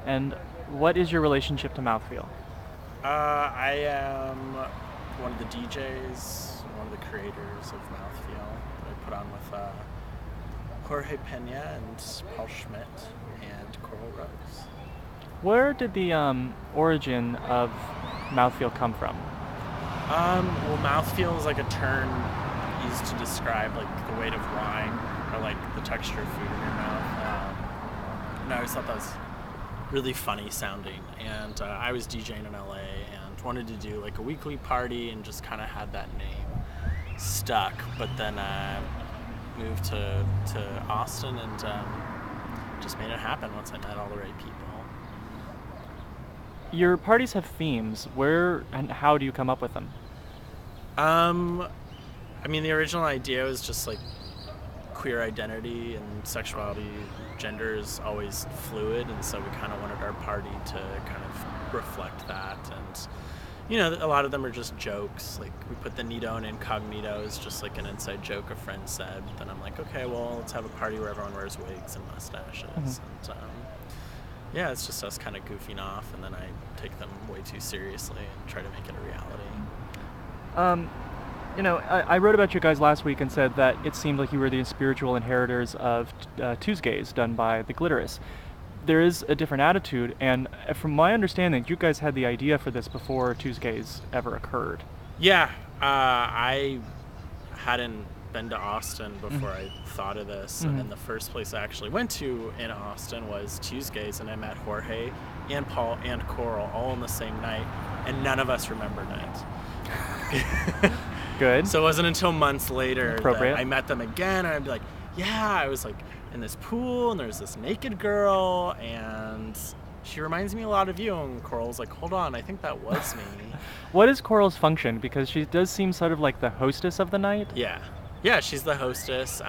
and what is your relationship to Mouthfeel? I am one of the DJs, one of the creators of Mouthfeel. I put on with Jorge Pena and Paul Schmidt and Coral Rose. Where did the origin of Mouthfeel come from? Well, mouthfeel is like a term used to describe like the weight of wine or like the texture of food in your mouth. And I always thought that was really funny sounding. And I was DJing in LA and wanted to do like a weekly party and just kind of had that name stuck. But then moved to Austin and just made it happen once I met all the right people. Your parties have themes. Where and how do you come up with them? I mean, the original idea was just like queer identity and sexuality, gender is always fluid, and so we kind of wanted our party to kind of reflect that. And you know, a lot of them are just jokes. Like we put the Nito in incognito as just like an inside joke a friend said. But then I'm like, okay, well, let's have a party where everyone wears wigs and mustaches. Mm-hmm. And yeah, it's just us kind of goofing off, and then I take them way too seriously and try to make it a reality. I wrote about you guys last week and said that it seemed like you were the spiritual inheritors of Tuesdays done by the Glitterous. There is a different attitude, and from my understanding, you guys had the idea for this before Tuesdays ever occurred. Yeah, I hadn't been to Austin before I thought of this, and then the first place I actually went to in Austin was Tuesdays, and I met Jorge and Paul and Coral all in the same night, and none of us remembered it. Good. So it wasn't until months later Appropriate. that I met them again, and I'd be like, yeah, I was like in this pool, and there's this naked girl, and she reminds me a lot of you. And Coral's like, hold on, I think that was me. What is Coral's function? Because she does seem sort of like the hostess of the night. Yeah, she's the hostess.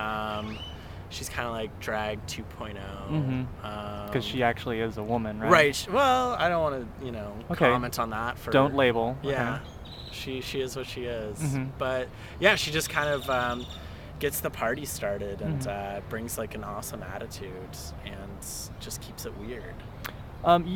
She's kind of like drag 2.0. Because she actually is a woman, right? Right. Well, I don't want to, comment on that. Don't label. Yeah. Okay. She is what she is. But yeah, she just kind of gets the party started and brings like an awesome attitude and just keeps it weird.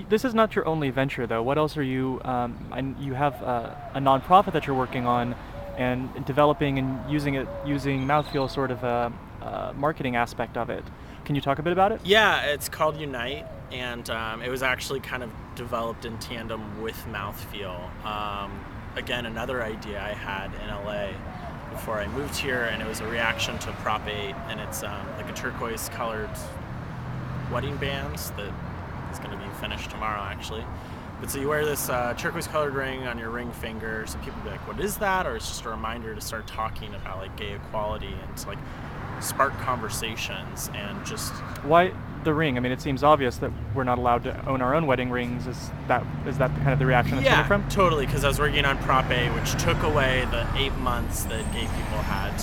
This is not your only venture, though. What else are you? And you have a nonprofit that you're working on, and developing and using Mouthfeel sort of a marketing aspect of it. Can you talk a bit about it? Yeah, it's called Unite, and it was actually kind of developed in tandem with Mouthfeel. Again, another idea I had in LA before I moved here, and it was a reaction to Prop 8, and it's like a turquoise-colored wedding band that is going to be finished tomorrow, actually. But so you wear this turquoise-colored ring on your ring finger, so people be like, what is that? Or it's just a reminder to start talking about like gay equality and to like spark conversations and just... Why the ring? I mean, it seems obvious that we're not allowed to own our own wedding rings. Is that kind of the reaction that's coming from? Yeah, totally, because I was working on Prop 8, which took away the 8 months that gay people had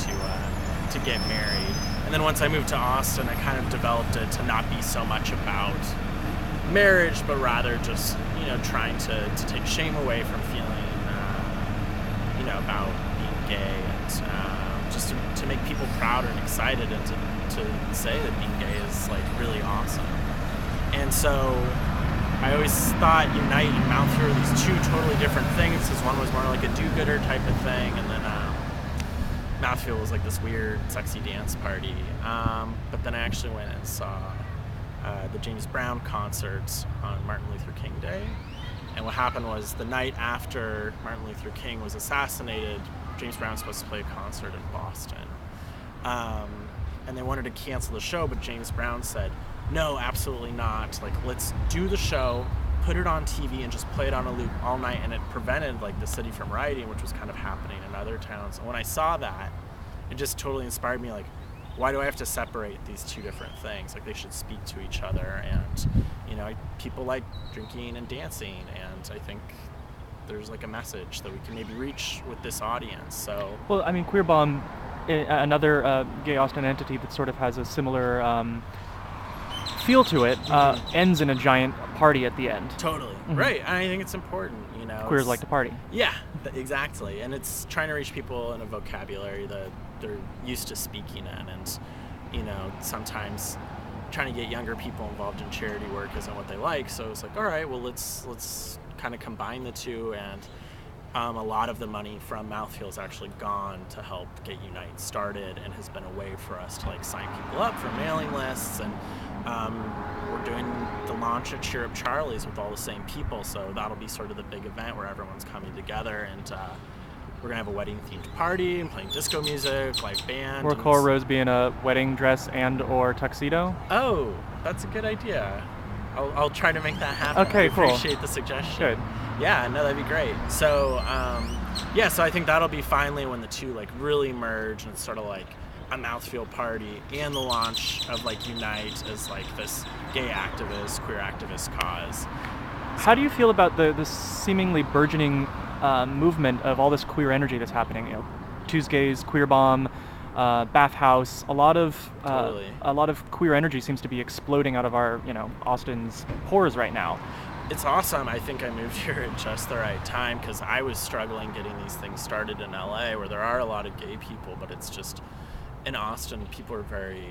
to get married. And then once I moved to Austin, I kind of developed it to not be so much about marriage, but rather just, trying to take shame away from feeling, about being gay, and just to make people prouder and excited, and to say that being gay is like really awesome. And so I always thought Unite and Mouthfeel were these two totally different things, because one was more like a do-gooder type of thing, and then Mouthfeel was like this weird, sexy dance party. But then I actually went and saw the James Brown concert on Martin Luther King Day. And what happened was the night after Martin Luther King was assassinated, James Brown was supposed to play a concert in Boston. And they wanted to cancel the show, but James Brown said, no, absolutely not. Like, let's do the show, put it on TV, and just play it on a loop all night. And it prevented like the city from rioting, which was kind of happening in other towns. And when I saw that, it just totally inspired me, like, why do I have to separate these two different things? Like, they should speak to each other. And, people like drinking and dancing, and I think there's like a message that we can maybe reach with this audience. So, well, I mean, Queer Bomb, another gay Austin entity that sort of has a similar feel to it, ends in a giant party at the end. Totally. Right. And I think it's important, Queers like to party. Yeah, exactly. And it's trying to reach people in a vocabulary that they're used to speaking in. And, sometimes trying to get younger people involved in charity work isn't what they like. So it's like, all right, well, let's kind of combine the two. And a lot of the money from Mouthfeel has actually gone to help get Unite started, and has been a way for us to like sign people up for mailing lists. And we're doing the launch at Cheer Up Charlie's with all the same people, so that'll be sort of the big event where everyone's coming together, and we're gonna have a wedding themed party and playing disco music, live band. Will Cora Rose be in a wedding dress and or tuxedo? Oh, that's a good idea. I'll try to make that happen. Okay, cool. Appreciate the suggestion. Good. Yeah, no, that'd be great. So, so I think that'll be finally when the two like really merge, and it's sort of like a Mouthfeel party and the launch of like Unite as like this gay activist, queer activist cause. How do you feel about the seemingly burgeoning movement of all this queer energy that's happening? You know, Tuesdays, Queer Bomb, Bathhouse. A lot of queer energy seems to be exploding out of our, Austin's pores right now. It's awesome. I think I moved here at just the right time, because I was struggling getting these things started in LA, where there are a lot of gay people, but it's just in Austin, people are very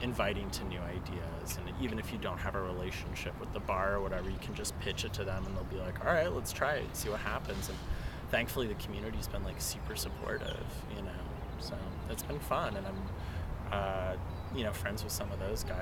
inviting to new ideas, and even if you don't have a relationship with the bar or whatever, you can just pitch it to them and they'll be like, all right, let's try it, see what happens. And thankfully the community's been like super supportive, so it's been fun. And I'm friends with some of those guys.